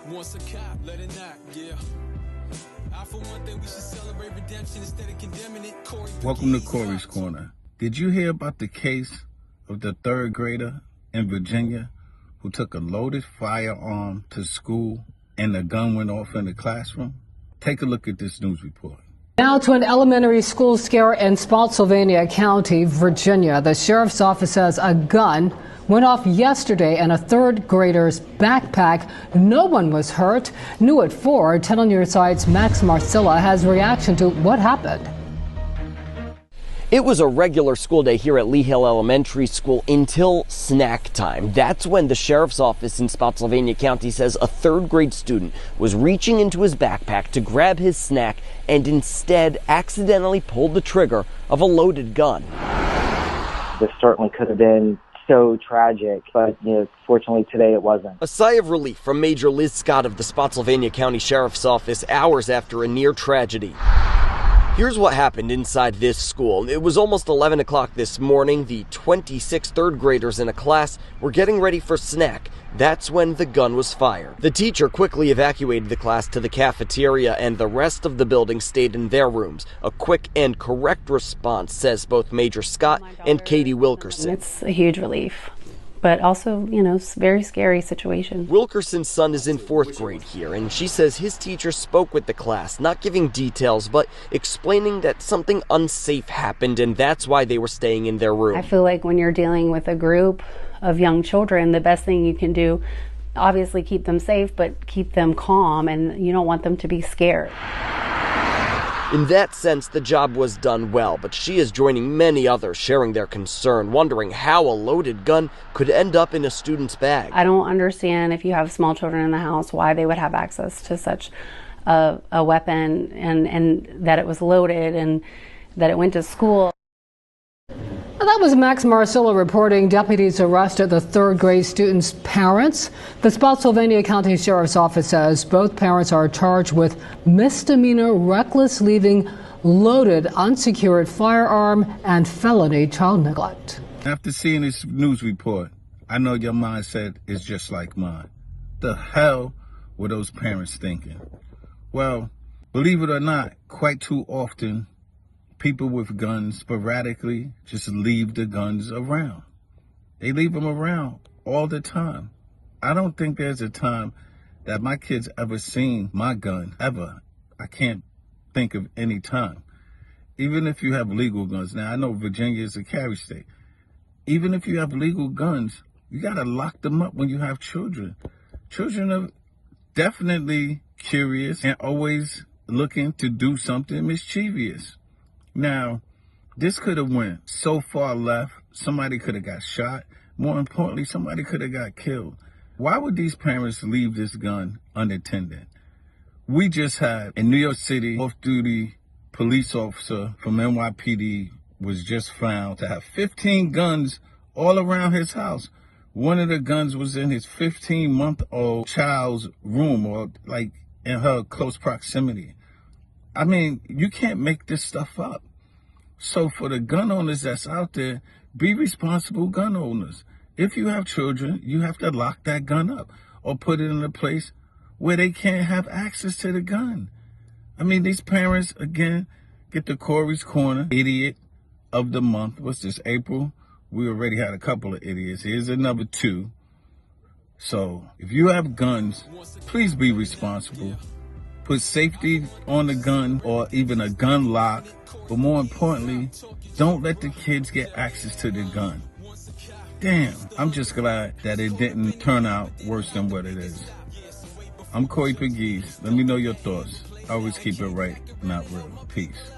Once a cop, let it knock, yeah. For one thing, we should celebrate redemption instead of condemning it. Welcome to Corey's Corner. Did you hear about the case of the third grader in Virginia who took a loaded firearm to school and the gun went off in the classroom? Take a look at this news report. Now to an elementary school scare in Spotsylvania County, Virginia. The sheriff's office says a gun went off yesterday in a third grader's backpack. No one was hurt. New at 4, 10 on your side's Max Marcilla has reaction to what happened. It was a regular school day here at Lee Hill Elementary School until snack time. That's when the sheriff's office in Spotsylvania County says a third grade student was reaching into his backpack to grab his snack and instead accidentally pulled the trigger of a loaded gun. This certainly could have been so tragic, but fortunately today it wasn't. A sigh of relief from Major Liz Scott of the Spotsylvania County Sheriff's Office hours after a near tragedy. Here's what happened inside this school. It was almost 11 o'clock this morning. The 26 third graders in a class were getting ready for snack. That's when the gun was fired. The teacher quickly evacuated the class to the cafeteria and the rest of the building stayed in their rooms. A quick and correct response, says both Major Scott and Katie Wilkerson. It's a huge relief, but also, it's a very scary situation. Wilkerson's son is in 4th grade here, and she says his teacher spoke with the class, not giving details, but explaining that something unsafe happened, and that's why they were staying in their room. I feel like when you're dealing with a group of young children, the best thing you can do, obviously keep them safe, but keep them calm, and you don't want them to be scared. In that sense, the job was done well, but she is joining many others sharing their concern, wondering how a loaded gun could end up in a student's bag. I don't understand, if you have small children in the house, why they would have access to such a weapon, and that it was loaded and that it went to school. That was Max Marcilla reporting. Deputies arrested the third grade student's parents. The Spotsylvania County Sheriff's Office says both parents are charged with misdemeanor reckless leaving loaded unsecured firearm and felony child neglect. After seeing this news report, I know your mindset is just like mine. The hell were those parents thinking? Well, believe it or not, quite too often, people with guns sporadically just leave the guns around. They leave them around all the time. I don't think there's a time that my kids ever seen my gun, ever. I can't think of any time. Even if you have legal guns. Now, I know Virginia is a carry state. Even if you have legal guns, you got to lock them up when you have children. Children are definitely curious and always looking to do something mischievous. Now, this could have went so far left, somebody could have got shot. More importantly, somebody could have got killed. Why would these parents leave this gun unattended? We just had in New York City, off-duty police officer from NYPD was just found to have 15 guns all around his house. One of the guns was in his 15-month-old child's room, or like in her close proximity. I mean, you can't make this stuff up. So for the gun owners that's out there, be responsible gun owners. If you have children, you have to lock that gun up or put it in a place where they can't have access to the gun. I mean, these parents, again, get the Corey's Corner Idiot of the Month. What's this, April? We already had a couple of idiots. Here's another 2. So if you have guns, please be responsible. Put safety on the gun or even a gun lock. But more importantly, don't let the kids get access to the gun. Damn, I'm just glad that it didn't turn out worse than what it is. I'm Corey Pegues. Let me know your thoughts. Always keep it right, not real. Peace.